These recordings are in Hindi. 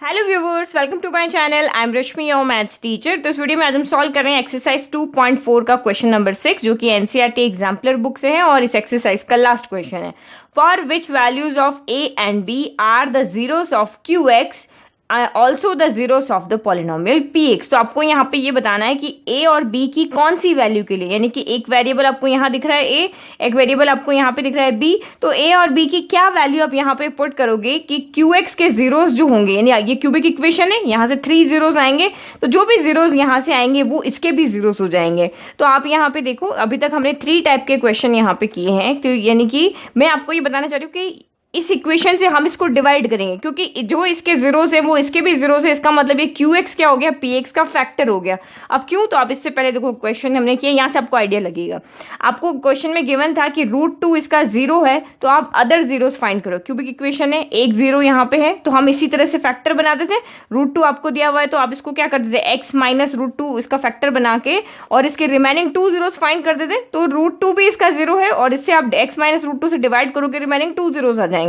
Hello viewers, welcome to my channel. I am Rashmi, your maths teacher. तो इस वीडियो में आज हम सॉल्व कर रहे हैं एक्सरसाइज 2.4 का क्वेश्चन नंबर 6, जो कि एनसीईआरटी एग्जाम्पलर बुक से है और इस एक्सरसाइज का लास्ट क्वेश्चन है। For which values of a and b are the zeros of q x also the zeros of the polynomial p x. तो आपको यहाँ पे ये बताना है कि ए और बी की कौन सी वैल्यू के लिए, यानी कि एक वेरिएबल आपको यहाँ दिख रहा है ए, एक वेरिएबल आपको यहाँ पे दिख रहा है बी, तो ए और बी की क्या वैल्यू आप यहाँ पे पुट करोगे कि क्यू एक्स के जीरोस जो होंगे, यानी ये क्यूबिक इक्वेशन है, यहाँ से 3 जीरोस आएंगे, तो जो भी जीरोस यहाँ से आएंगे वो इसके भी जीरोस हो जाएंगे। तो आप यहाँ पे देखो, अभी तक हमने 3 टाइप के क्वेश्चन यहाँ पे किए हैं। तो यानी कि मैं आपको ये बताना चाह रही हूँ कि इस इक्वेशन से हम इसको डिवाइड करेंगे, क्योंकि जो इसके जीरोस है वो इसके भी जीरोस है। इसका मतलब ये क्यू एक्स क्या हो गया, पी एक्स का फैक्टर हो गया। अब क्यों, तो आप इससे पहले देखो क्वेश्चन हमने किया, यहाँ से आपको आइडिया लगेगा। आपको क्वेश्चन में गिवन था कि √2 इसका 0 है, तो आप अदर जीरोस फाइंड करो। क्यूबिक इक्वेशन है, एक 0 यहाँ पे है, तो हम इसी तरह से फैक्टर बना देते हैं। √2 आपको दिया हुआ है, तो आप इसको क्या कर देते, x माइनस √2 इसका फैक्टर बना के और इसके रिमेनिंग 2 जीरोस फाइंड कर देते। तो √2 भी इसका 0 है और इससे आप x माइनस √2 से डिवाइड करोगे, रिमेनिंग 2 जीरोस आ जाएंगे।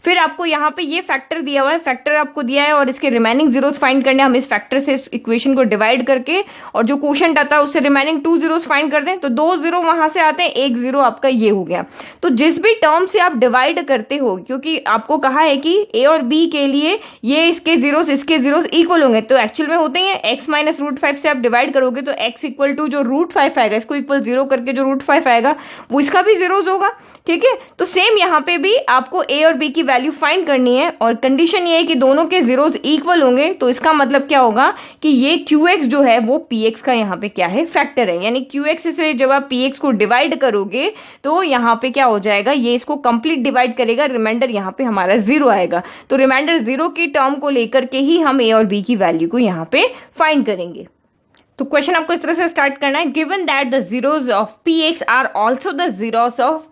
फिर आपको यहाँ पे ये फैक्टर दिया हुआ है, फैक्टर आपको दिया है और इसके रिमेनिंग जीरोस फाइंड करने, हम इस फैक्टर से इस इक्वेशन को डिवाइड करके और जो क्वोशंट आता है उससे रिमेनिंग 2 जीरोस फाइंड कर दें, तो 2 जीरो वहां से आते हैं, 1 जीरो आपका ये हो गया। तो जिस भी टर्म से आप डिवाइड करते हो, क्योंकि आपको कहा है कि ए और बी के लिए ये इसके जीरोस इसके जीरोस इक्वल होंगे, तो एक्चुअल में होते हैं x माइनस √5 से आप डिवाइड करोगे तो x इक्वल टू जो √5 आएगा, इसको इक्वल 0 करके जो √5 आएगा वो इसका भी जीरोस होगा। ठीक है, तो सेम यहाँ पे भी आपको ए और बी की वैल्यू फाइंड करनी है और कंडीशन ये है कि दोनों के जीरोस इक्वल होंगे। तो इसका मतलब क्या होगा कि ये क्यू एक्स जो है वो पी एक्स का यहाँ पे क्या है, फैक्टर है। यानी क्यू एक्स से जब आप पी एक्स को डिवाइड करोगे तो यहाँ पे क्या हो जाएगा, ये इसको कंप्लीट डिवाइड करेगा, रिमाइंडर यहाँ पे हमारा 0 आएगा। तो रिमाइंडर 0 की टर्म को लेकर के ही हम ए और बी की वैल्यू को यहाँ पे फाइंड करेंगे। तो क्वेश्चन आपको इस तरह से स्टार्ट करना है। Given that the zeros of p x are also the zeros of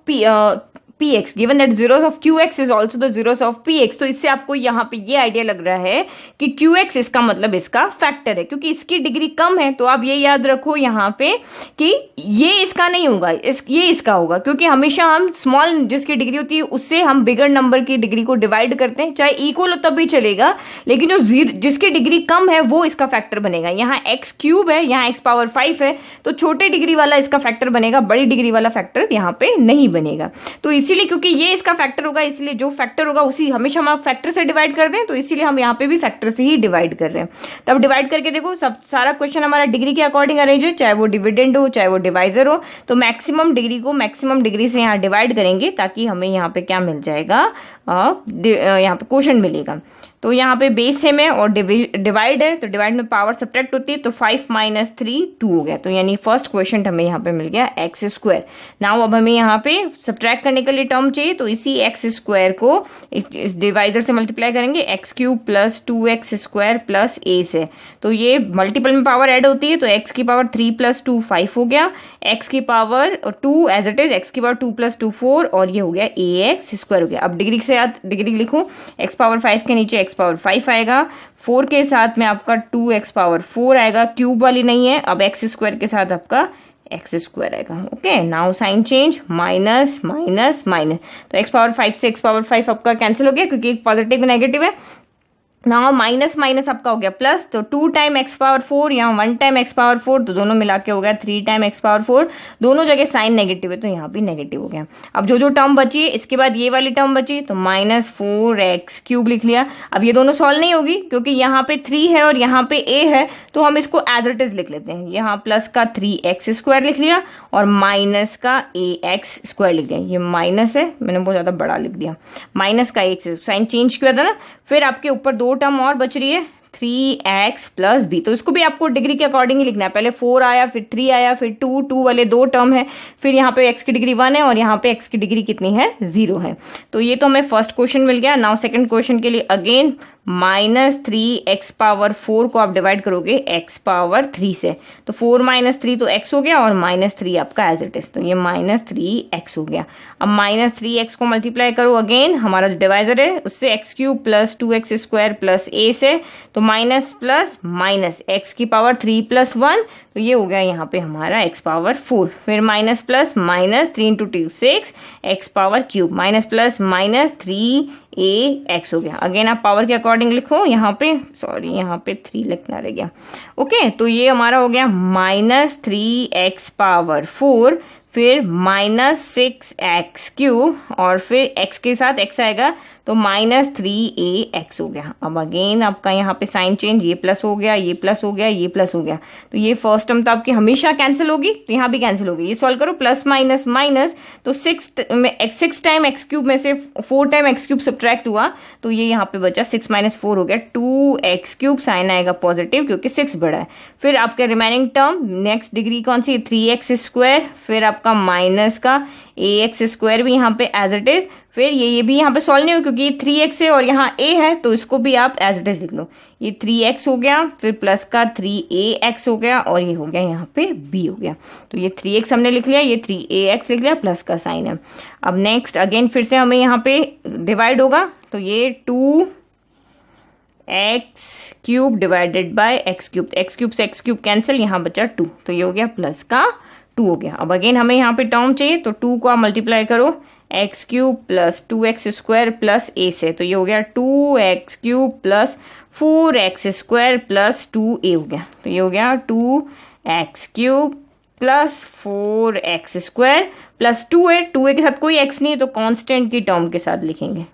px, given that zeros of qx is also the zeros of px। तो इससे आपको यहाँ पे ये आइडिया लग रहा है कि qx इसका मतलब इसका फैक्टर है, क्योंकि इसकी डिग्री कम है। तो आप ये याद रखो यहाँ पे कि ये इसका नहीं होगा, ये इसका होगा, क्योंकि हमेशा हम स्मॉल जिसकी डिग्री होती है उससे हम बिगर नंबर की डिग्री को डिवाइड करते हैं, चाहे इक्वल हो तब भी चलेगा, लेकिन जो जिसकी डिग्री कम है वो इसका फैक्टर बनेगा। यहाँ x³ है, यहाँ x⁵ है, तो छोटे डिग्री वाला इसका फैक्टर बनेगा, बड़ी डिग्री वाला फैक्टर यहाँ पे नहीं बनेगा। तो इसीलिए क्योंकि ये इसका फैक्टर होगा, इसलिए जो फैक्टर होगा उसी हमेशा हम फैक्टर से डिवाइड कर दें, तो इसीलिए हम यहाँ पे भी फैक्टर से ही डिवाइड कर रहे हैं। तब डिवाइड करके देखो, सब सारा क्वेश्चन हमारा डिग्री के अकॉर्डिंग अरेंज है, चाहे वो डिविडेंड हो चाहे वो डिवाइजर हो। तो मैक्सिमम डिग्री को मैक्सिमम डिग्री से यहाँ डिवाइड करेंगे ताकि हमें यहाँ पे क्या मिल जाएगा, यहाँ पे क्वोशंट मिलेगा। तो यहाँ पे बेस सेम है और डिवाइड है, तो डिवाइड में पावर सब्ट्रैक्ट होती है, तो 5 माइनस 3 2 हो गया। तो यानी फर्स्ट क्वेश्चन हमें यहाँ पे मिल गया x²। नाउ अब हमें यहाँ पे सब्ट्रैक्ट करने के लिए टर्म चाहिए, तो इसी x² को इस डिवाइजर से मल्टीप्लाई करेंगे, x³ plus 2x² plus a से। तो ये मल्टीपल में पावर ऐड होती है, तो x की पावर 3 प्लस 2 5 हो गया, x की power 2 as it is, x की पावर 2 प्लस 2 4 और ये हो गया ax² हो गया। अब डिग्री से याद डिग्री लिखूं, x⁵ के नीचे x⁵ आएगा, 4 के साथ में आपका 2x⁴ आएगा, क्यूब वाली नहीं है। अब x² के साथ आपका x² आएगा। Okay, now sine change, minus minus minus, तो x⁵ से x⁵ आपका कैंसिल हो गया क्योंकि एक पॉजिटिव नेगेटिव है। नाउ माइनस माइनस आपका हो गया प्लस, तो 2 टाइम x⁴, यहाँ 1 टाइम x⁴, तो दोनों मिला के हो गया 3 टाइम x⁴। दोनों जगह साइन नेगेटिव है तो यहाँ भी नेगेटिव हो गया। अब जो जो टर्म बची है, इसके बाद ये वाली टर्म बची, तो -4x³ लिख लिया। अब ये दोनों सॉल्व नहीं होगी क्योंकि यहाँ पे 3 है और यहाँ पे a है, तो हम इसको एज इट इज लिख लेते हैं। यहाँ प्लस का 3x² लिख लिया और माइनस का ax² लिख दिया। ये माइनस है, मैंने बहुत ज्यादा बड़ा लिख दिया, माइनस का x साइन चेंज किया था ना। फिर आपके ऊपर 2 टर्म और बच रही है, 3x प्लस b, तो इसको भी आपको डिग्री के अकॉर्डिंग ही लिखना है। पहले 4 आया, फिर 3 आया, फिर 2 वाले 2 टर्म है, फिर यहाँ पे x की डिग्री 1 है और यहाँ पे x की डिग्री कितनी है, 0 है। तो ये तो हमें फर्स्ट क्वेश्चन मिल गया। नाउ सेकंड क्वेश्चन के लिए अगेन -3x⁴ को आप डिवाइड करोगे x⁴ से, तो 4 माइनस 3 तो x हो गया और -3 आपका एज इट इज, तो ये -3x हो गया। अब -3x को मल्टीप्लाई करो अगेन, हमारा जो डिवाइजर है उससे x³ plus 2x² plus a से, तो माइनस प्लस माइनस x की पावर 3 प्लस 1, तो ये हो गया यहाँ पे हमारा x⁴। फिर minus plus minus 3 × 2 6 x⁴, minus plus minus 3 ए एक्स हो गया। अगेन आप पावर के अकॉर्डिंग लिखो, यहाँ पे सॉरी यहाँ पे 3 लिखना रह गया। ओके, तो ये हमारा हो गया -3x⁴, फिर -6x³ और फिर x के साथ x आएगा तो -3ax हो गया। अब अगेन आपका यहाँ पे साइन चेंज, ये प्लस हो गया, ये प्लस हो गया, ये प्लस हो गया, तो ये फर्स्ट टर्म तो आपकी हमेशा कैंसिल होगी, तो यहाँ भी कैंसिल होगी। ये सॉल्व करो, प्लस माइनस माइनस, तो 6 टाइम x³ में से 4 टाइम x³ सब्ट्रैक्ट हुआ, तो ये यहाँ पे बचा 6 - 4 हो गया 2x³, साइन आएगा पॉजिटिव क्योंकि 6 बड़ा है। फिर आपका रिमेनिंग टर्म नेक्स्ट डिग्री कौन सी, 3x², फिर आपका माइनस का ax² भी यहाँ पे एज इट इज, फिर ये भी यहाँ पे सॉल्व नहीं हो क्योंकि ये 3x है और यहाँ a है, तो इसको भी आप एज इट इज लिख लो। ये 3x हो गया, फिर प्लस का 3ax हो गया, और ये हो गया यहाँ पे b हो गया। तो ये 3x हमने लिख लिया, ये 3ax लिख लिया, प्लस का साइन है। अब नेक्स्ट अगेन फिर से हमें यहाँ पे डिवाइड होगा, तो ये 2x³ divided by x³, x³ से x³ कैंसिल, यहाँ बचा 2, तो ये हो गया प्लस का 2 हो गया। अब अगेन हमें यहाँ पे टर्म चाहिए, तो 2 को आप मल्टीप्लाई करो x³ plus 2x² plus a से, तो ये हो गया 2x³ plus 4x² plus 2a हो गया, तो ये हो गया 2x³ plus 4x² plus 2a, 2a के साथ कोई x नहीं है तो कांस्टेंट की टर्म के साथ लिखेंगे।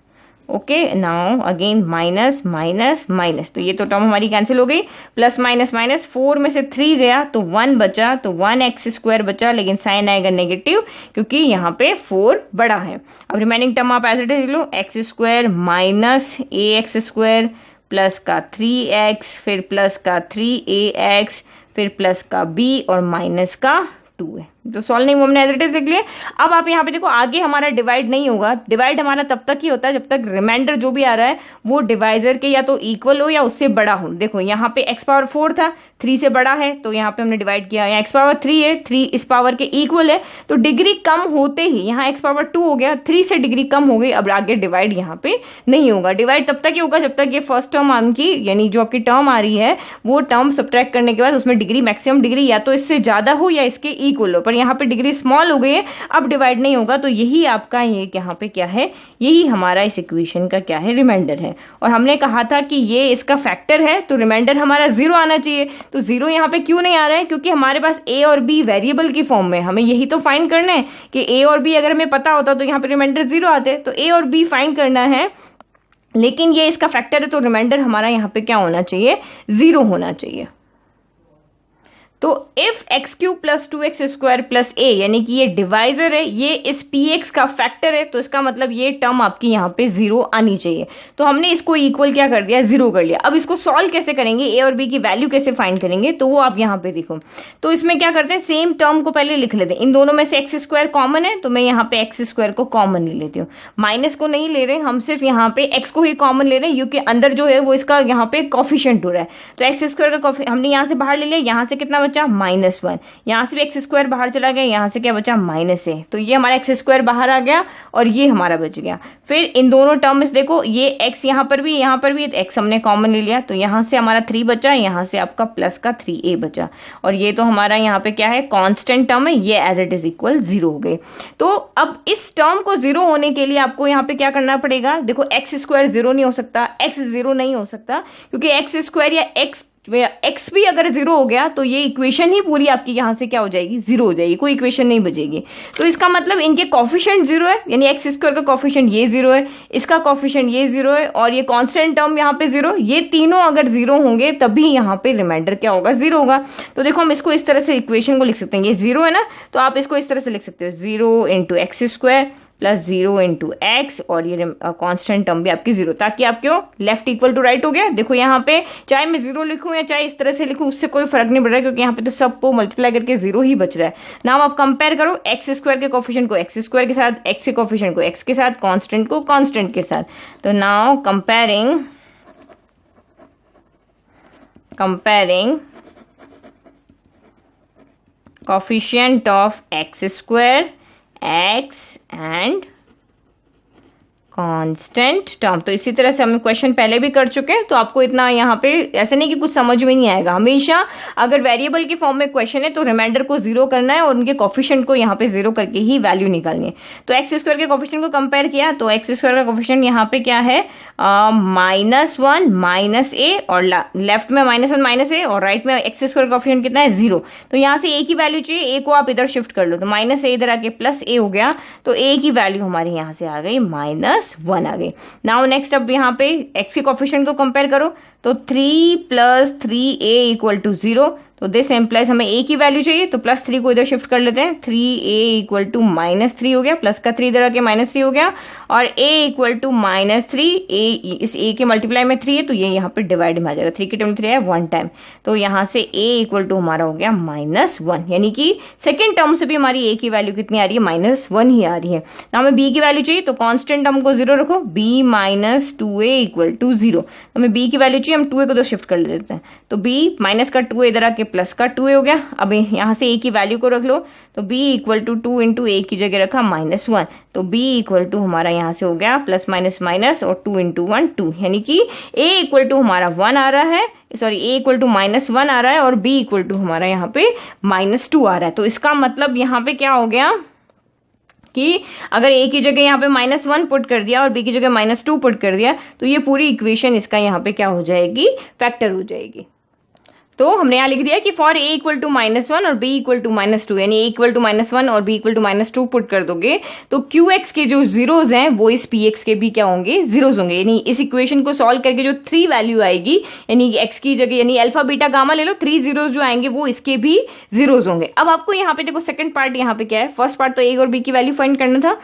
Okay, now again minus minus minus, तो ये तो टर्म हमारी कैंसिल हो गई, प्लस माइनस माइनस, 4 में से 3 गया तो 1 बचा, तो 1x² बचा, लेकिन साइन आएगा नेगेटिव क्योंकि यहाँ पे 4 बड़ा है। अब रिमेनिंग टर्म आप एज इट इज लिख लो, x² माइनस ax² प्लस का 3x, फिर प्लस का 3ax, फिर प्लस का b और माइनस का 2 है। तो सॉल्व नहीं, वो हमने एज इट इज लिख लिया। अब आप यहाँ पे देखो, आगे हमारा डिवाइड नहीं होगा, डिवाइड हमारा तब तक ही होता है जब तक रिमाइंडर जो भी आ रहा है वो डिवाइजर के या तो इक्वल हो या उससे बड़ा हो। देखो यहाँ पे x⁴ था, 3 से बड़ा है, तो यहाँ पे हमने डिवाइड किया, यहाँ x⁴ है, 3 इस पावर के इक्वल है, तो डिग्री कम होते ही यहाँ x⁴ हो गया, 3 से डिग्री कम हो गई, अब आगे डिवाइड यहाँ पे नहीं होगा। डिवाइड तब तक ही होगा जब तक ये फर्स्ट टर्म आपकी, यानी जो आपकी टर्म आ रही है वो टर्म सब्ट्रैक्ट करने के बाद उसमें डिग्री, मैक्सिमम डिग्री या तो इससे ज्यादा हो या इसके इक्वल हो, पर यहाँ पे डिग्री स्मॉल हो गई है, अब डिवाइड नहीं होगा, तो यही आपका ये यहाँ पे क्या है, यही हमारा इस इक्वेशन का क्या है, रिमाइंडर है। और हमने कहा था कि ये इसका फैक्टर है, तो रिमाइंडर हमारा 0 आना चाहिए। तो 0 यहाँ पे क्यों नहीं आ रहा है, क्योंकि हमारे पास a और b वेरिएबल की फॉर्म में, हमें यही तो फाइंड करना है कि a और b अगर हमें पता होता तो यहाँ पे रिमाइंडर 0 आते, तो a और b फाइंड करना है, लेकिन ये इसका फैक्टर है, तो रिमाइंडर हमारा यहाँ पे क्या होना चाहिए, 0 होना चाहिए। तो if x³ plus 2x² plus a, यानी कि ये डिवाइजर है, ये इस px का फैक्टर है, तो इसका मतलब ये टर्म आपकी यहाँ पे 0 आनी चाहिए। तो हमने इसको इक्वल क्या कर दिया, 0 कर लिया। अब इसको सॉल्व कैसे करेंगे, a और b की वैल्यू कैसे फाइंड करेंगे, तो वो आप यहाँ पे देखो। तो इसमें क्या करते हैं, सेम टर्म को पहले लिख लेते हैं। इन दोनों में से x² कॉमन है, तो मैं यहाँ पे x² को कॉमन ले लेती हूँ, माइनस को नहीं ले रहे, हम सिर्फ यहाँ पे x को ही कॉमन ले रहे हैं, क्योंकि अंदर जो है वो इसका यहाँ पे कॉफिशिएंट हो रहा है। तो x² का हमने यहाँ से बाहर ले लिया, यहाँ से कितना बचा, -1, यहाँ से भी x² बाहर चला गया, यहाँ से क्या बचा, -a, तो ये हमारा x² बाहर आ गया और ये हमारा बच गया। फिर इन दोनों टर्म्स देखो, ये x यहाँ पर भी x हमने कॉमन ले लिया, तो यहाँ से हमारा 3 बचा, यहाँ से आपका प्लस का 3a बचा, और ये तो हमारा यहाँ पे क्या है, कांस्टेंट टर्म है, ये एज इट इज इक्वल 0 हो गए। तो अब इस टर्म को 0 होने के लिए आपको यहाँ पे क्या करना पड़ेगा, देखो x² 0 नहीं हो सकता, x 0 नहीं हो सकता, क्योंकि x² या x भी अगर 0 हो गया तो ये इक्वेशन ही पूरी आपकी यहाँ से क्या हो जाएगी, 0 हो जाएगी, कोई इक्वेशन नहीं बचेगी। तो इसका मतलब इनके कॉफिशिएंट 0 है, यानी x² का कॉफिशिएंट ये 0 है, इसका कॉफिशिएंट ये 0 है, और ये कांस्टेंट टर्म यहाँ पे 0, ये तीनों अगर 0 होंगे तभी यहाँ पे रिमाइंडर क्या होगा, 0 होगा। तो देखो हम इसको इस तरह से इक्वेशन को लिख सकते हैं, ये 0 है ना, तो आप इसको इस तरह से लिख सकते हो, 0 × x² प्लस 0 × x, और ये कांस्टेंट टर्म भी आपकी 0, ताकि आपके लेफ्ट इक्वल टू राइट हो गया। देखो यहाँ पे चाहे मैं 0 लिखूं या चाहे इस तरह से लिखूं, उससे कोई फर्क नहीं पड़ रहा है, क्योंकि यहाँ पे तो सबको मल्टीप्लाई करके 0 ही बच रहा है। नाउ आप कंपेयर करो x² के कोफिशिएंट को x² के साथ, x के कोफिशिएंट को x के साथ, कांस्टेंट को कांस्टेंट के साथ। तो now comparing coefficient of x² x and constant term. तो इसी तरह से हम क्वेश्चन पहले भी कर चुके हैं, तो आपको इतना यहाँ पे ऐसे नहीं कि कुछ समझ में नहीं आएगा। हमेशा अगर वेरिएबल की फॉर्म में क्वेश्चन है तो रिमाइंडर को जीरो करना है और उनके कोफिशिएंट को यहाँ पे जीरो करके ही वैल्यू निकालनी है। तो एक्स स्क्वायर के कोफिशिएंट को कंपेयर किया तो एक्स स्क्वायर का कोफिशिएंट यहाँ पे क्या है, -1 माइनस ए, और लेफ्ट में -1 माइनस ए और राइट में एक्स स्क्वायर का कोफिशिएंट कितना है 0। तो यहाँ से ए की वैल्यू चाहिए, ए को आप इधर शिफ्ट कर लो, तो माइनस ए इधर आके प्लस ए हो गया, तो ए की वैल्यू हमारी यहाँ से आ गई -1 आ गई। नाउ नेक्स्ट अब यहाँ पे एक्स के कोफिशिएंट को कंपेयर करो, तो 3 + 3a = 0। तो दिस एम्प्लाइज हमें a की वैल्यू चाहिए, तो +3 को इधर शिफ्ट कर लेते हैं, 3a = -3 हो गया, प्लस का 3 इधर आके -3 हो गया, और a = -3, a इस a के मल्टीप्लाई में 3 है तो ये यहाँ पे डिवाइड में आ जाएगा, 3 की टर्म 3 है 1 टाइम, तो यहाँ से a = हमारा हो गया -1, यानी कि सेकेंड टर्म से भी हमारी a की वैल्यू कितनी आ रही है, -1 ही आ रही है। तो हमें b की वैल्यू चाहिए, तो कॉन्स्टेंट टर्म को 0 रखो, b - 2a = 0। तो हमें b की वैल्यू चाहिए, हम 2a को तो शिफ्ट कर लेते हैं, तो b माइनस का 2a इधर आके प्लस का 2a हो गया। अब यहाँ से a की वैल्यू को रख लो, तो b = 2 × a की जगह रखा -1, तो b = हमारा यहाँ से हो गया प्लस माइनस माइनस और 2 × 1 2, यानी कि a = हमारा 1 आ रहा है, सॉरी a = -1 आ रहा है और b = हमारा यहाँ पे -2 आ रहा है। तो इसका मतलब यहाँ पे क्या हो गया कि अगर a की जगह यहाँ पे -1 पुट कर दिया और b की जगह -2 पुट कर दिया, तो ये पूरी इक्वेशन इसका यहाँ पे क्या हो जाएगी, फैक्टर हो जाएगी। तो हमने यहाँ लिख दिया कि फॉर a = -1 और b = -2, यानी a = -1 और b = -2 पुट कर दोगे तो qx के जो जीरोज हैं वो इस px के भी क्या होंगे, जीरोज होंगे। यानी इस इक्वेशन को सॉल्व करके जो 3 वैल्यू आएगी, यानी x की जगह यानी अल्फा बीटा गामा ले लो, 3 जीरोज जो आएंगे वो इसके भी जीरोज होंगे। अब आपको यहाँ पे देखो सेकंड पार्ट यहाँ पे क्या है, फर्स्ट पार्ट तो a और b की वैल्यू फाइंड करना था,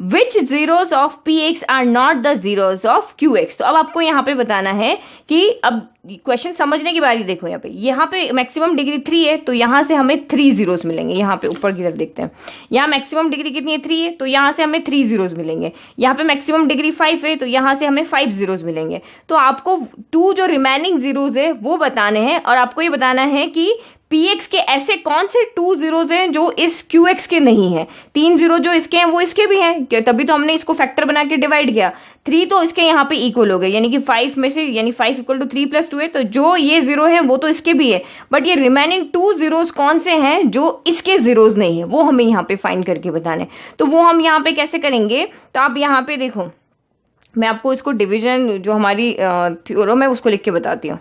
which zeros of px are not the zeros of qx। तो अब आपको यहाँ पे बताना है कि अब क्वेश्चन समझने की बारी देखो, यहाँ पे मैक्सिमम डिग्री 3 है तो यहाँ से हमें 3 जीरोस मिलेंगे। यहाँ पे ऊपर की तरफ देखते हैं, यहाँ मैक्सिमम डिग्री कितनी है, 3 है, तो यहाँ से हमें 3 जीरोस मिलेंगे। यहाँ पे मैक्सिमम डिग्री 5 है तो यहाँ से हमें 5 जीरोस मिलेंगे। तो आपको 2 जो रिमेनिंग जीरोस है वो बताने हैं, और आपको ये बताना है कि px के ऐसे कौन से 2 जीरोज हैं जो इस qx के नहीं है। 3 जीरो जो इसके हैं वो इसके भी हैं, तभी तो हमने इसको फैक्टर बना के डिवाइड किया। 3 तो इसके यहाँ पे इक्वल हो गए, यानी कि 5 में से, यानी 5 = 3 + 2 है, तो जो ये जीरो है वो तो इसके भी है, बट ये रिमेनिंग 2 जीरोज कौन से हैं जो इसके जीरोज नहीं है, वो हमें यहाँ पे फाइंड करके बताने। तो वो हम यहाँ पे कैसे करेंगे, तो आप यहाँ पे देखो, मैं आपको इसको डिविजन जो हमारी थ्योरम है उसको लिख के बताती हूँ।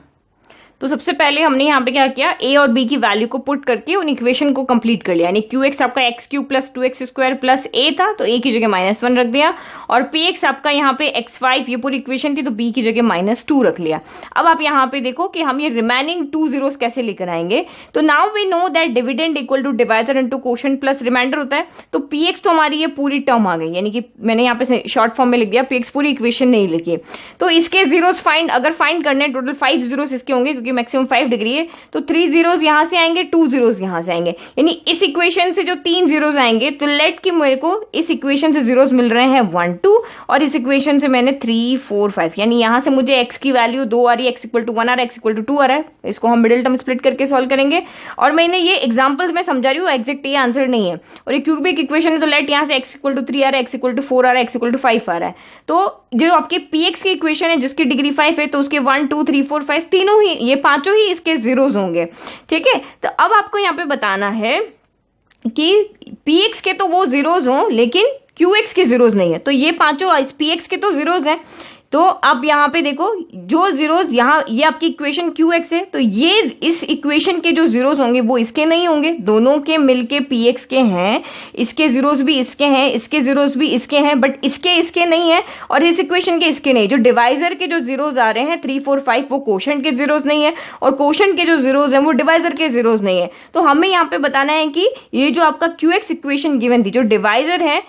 तो सबसे पहले हमने यहाँ पे क्या किया, a और b की वैल्यू को पुट करके उन इक्वेशन को कंप्लीट कर लिया, यानी qx आपका x³ + 2x² + a था तो a की जगह -1 रख दिया, और px आपका यहाँ पे x5 ये पूरी इक्वेशन थी तो b की जगह -2 रख लिया। अब आप यहाँ पे देखो कि हम ये रिमेनिंग 2 जीरोस कैसे लेकर आएंगे। तो now we know that dividend = divisor × quotient plus remainder होता है, तो px तो हमारी ये पूरी टर्म आ गई, यानी कि मैंने यहाँ पे शॉर्ट फॉर्म में लिख दिया, px पूरी इक्वेशन नहीं लिखी। तो इसके जीरोस फाइंड अगर फाइंड करने, टोटल 5 जीरोस इसके होंगे क्योंकि मैक्सिमम 5 डिग्री है, तो 3 जीरोस यहां से आएंगे, 2 जीरोस यहां से आएंगे, यानी इस इक्वेशन से जो 3 जीरोस आएंगे, तो लेट कि मेरे को इस इक्वेशन से जीरोस मिल रहे हैं 1 2, और इस इक्वेशन से मैंने 3 4 5, यानी यहां से मुझे x की वैल्यू 2 आ रही है, x = 1 आ रहा है, x = 2 आ रहा है। इसको हम मिडिल टर्म स्प्लिट करके सॉल्व करेंगे, और मैंने ये एग्जांपल्स में समझा रही हूँ, एग्जैक्ट ये आंसर नहीं है। और ये क्यूबिक इक्वेशन है तो लेट यहां से x = 3 आ रहा है, x = 4 आ रहा है, x = 5 आ रहा है। तो जो आपके px की इक्वेशन है जिसकी डिग्री 5 है, तो उसके 1 2 3 4 5 तीनों ही, ये पांचों ही इसके जीरोज होंगे, ठीक है। तो अब आपको यहाँ पे बताना है कि px के तो वो जीरोज हों लेकिन qx के जीरोज नहीं है, तो ये पांचों px के तो जीरोज हैं। तो अब यहाँ पे देखो जो जीरोज यहाँ, ये आपकी इक्वेशन qx है, तो ये इस इक्वेशन के जो जीरोज होंगे वो इसके नहीं होंगे, दोनों के मिलके px के हैं, इसके जीरोज भी इसके हैं, इसके जीरोज भी इसके हैं, बट इसके नहीं है, और इस इक्वेशन के इसके नहीं। जो डिवाइजर के जो जीरोज आ रहे हैं 3 4 5 वो क्वोशंट के जीरोज नहीं है, और क्वोशंट के जो जीरोज हैं वो डिवाइजर के जीरोज नहीं है। तो हमें यहाँ पे बताना है कि ये जो आपका qx इक्वेशन गिवन थी, जो डिवाइजर है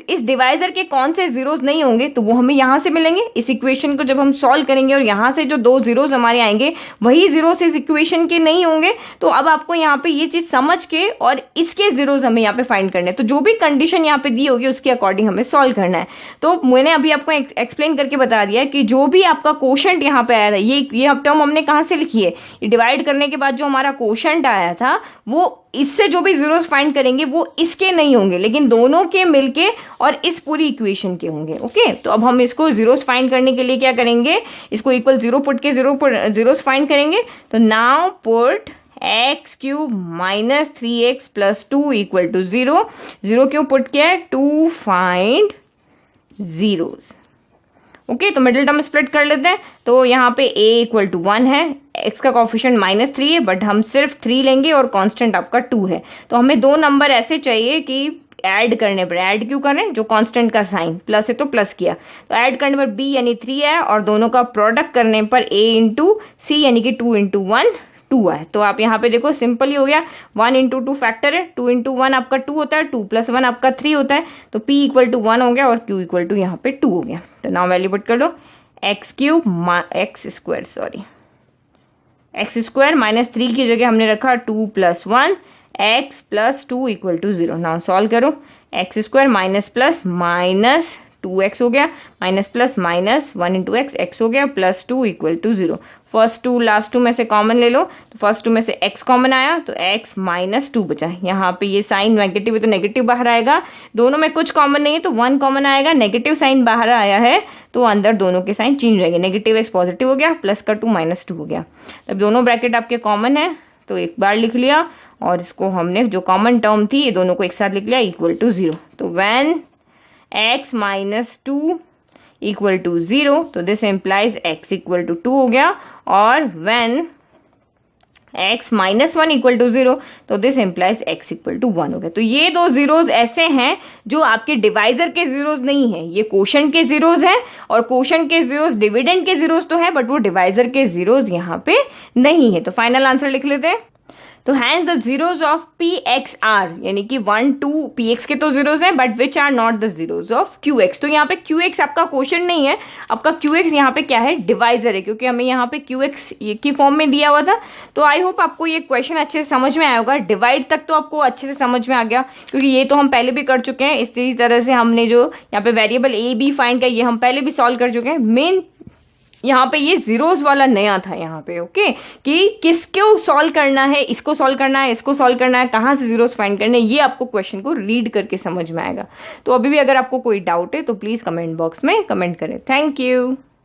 इस डिवाइजर के कौन से जीरोज नहीं होंगे, तो वो हमें यहां से मिलेंगे। इस इक्वेशन को जब हम सॉल्व करेंगे और यहां से जो 2 जीरोज हमारे आएंगे वही जीरोज इस इक्वेशन के नहीं होंगे। तो अब आपको यहाँ पे ये चीज समझ के और इसके जीरोज हमें यहाँ पे फाइंड करने हैं, तो जो भी कंडीशन यहाँ पे दी होगी उसके अकॉर्डिंग हमें सॉल्व करना है। तो मैंने अभी आपको एक्सप्लेन करके बता दिया कि जो भी आपका क्वोशंट यहाँ पे आया था, ये टर्म हमने कहां से लिखी है, ये डिवाइड करने के बाद जो हमारा क्वोशंट आया था वो इससे जो भी जीरोस फाइंड करेंगे वो इसके नहीं होंगे, लेकिन दोनों के मिलके और इस पूरी इक्वेशन के होंगे। ओके, तो अब हम इसको जीरोस फाइंड करने के लिए क्या करेंगे, इसको इक्वल जीरो पुट के जीरोस फाइंड करेंगे। तो now put x cube minus 3x plus 2 equal to 0। Zero क्यों पुट किया है, टू फाइंड जीरोस। ओके, तो मिडिल टर्म स्प्लिट कर लेते हैं। तो यहाँ पे a इक्वल टू 1 है, x का कॉफिशिएंट -3 है, बट हम सिर्फ 3 लेंगे और कांस्टेंट आपका 2 है। तो हमें दो नंबर ऐसे चाहिए कि ऐड करने पर, ऐड क्यों करें, जो कांस्टेंट का साइन प्लस है तो प्लस किया, तो ऐड करने पर b यानी 3 है, और दोनों का प्रोडक्ट करने पर a इंटू सी यानी कि 2 इंटू 1 2 है। तो आप यहाँ पे देखो सिंपल ही हो गया, 1 इंटू 2 फैक्टर है, 2 इंटू 1 आपका 2 होता है, 2 प्लस 1 आपका 3 होता है, तो p इक्वल टू 1 हो गया और q इक्वल टू यहाँ पे 2 हो गया। तो नाउ वैल्यू पुट कर दो, एक्स स्क्वायर माइनस 3 की जगह हमने रखा 2 plus 1 x plus 2 equal to 0। Now solve करो, x square minus plus minus 2x हो गया, minus plus minus 1 into x हो गया, plus 2 equal to 0। First 2 last 2 में से कॉमन ले लो, तो फर्स्ट 2 में से x कॉमन आया तो x माइनस 2 बचा। यहाँ पे ये साइन नेगेटिव है तो नेगेटिव बाहर आएगा, दोनों में कुछ कॉमन नहीं है तो 1 कॉमन आएगा, नेगेटिव साइन बाहर आया है तो अंदर दोनों के साइन चेंज रहेंगे, नेगेटिव x पॉजिटिव हो गया, प्लस का 2 माइनस 2 हो गया। तब दोनों ब्रैकेट आपके कॉमन है तो एक बार लिख लिया, और इसको हमने जो कॉमन टर्म थी ये दोनों को एक साथ लिख लिया इक्वल टू 0। तो when x minus 2 equal to 0, तो this implies x equal to 2 हो गया, और when x minus 1 equal to 0, तो this implies x equal to 1 हो गया। तो ये दो जीरोज ऐसे हैं जो आपके डिवाइजर के जीरोज नहीं है, ये क्वोशंट के जीरोज हैं, और क्वोशंट के जीरोज डिविडेंड के जीरोज तो है, बट वो डिवाइजर के जीरोज यहाँ पे नहीं है। तो फाइनल आंसर लिख लेते हैं। तो hence the zeros of px are, यानी कि 1 2 px के तो जीरोज हैं, but which are not the zeros of qx। तो यहाँ पे qx आपका क्वोशंट नहीं है, आपका qx यहाँ पे क्या है, डिवाइजर है, क्योंकि हमें यहाँ पे qx की फॉर्म में दिया हुआ था। तो आई होप आपको ये क्वेश्चन अच्छे से समझ में आया होगा, डिवाइड तक तो आपको अच्छे से समझ में आ गया, क्योंकि ये तो हम पहले भी कर चुके हैं। इसी तरह से हमने जो यहाँ पे वेरिएबल a b फाइंड किया, ये हम पहले भी सॉल्व कर चुके हैं। मेन यहाँ पे ये जीरोस वाला नया था यहाँ पे, ओके, कि किसको सॉल्व करना है, इसको सॉल्व करना है, इसको सॉल्व करना है, कहाँ से जीरोस फाइंड करने, ये आपको क्वेश्चन को रीड करके समझ में आएगा। तो अभी भी अगर आपको कोई डाउट है तो प्लीज कमेंट बॉक्स में कमेंट करें। Thank you.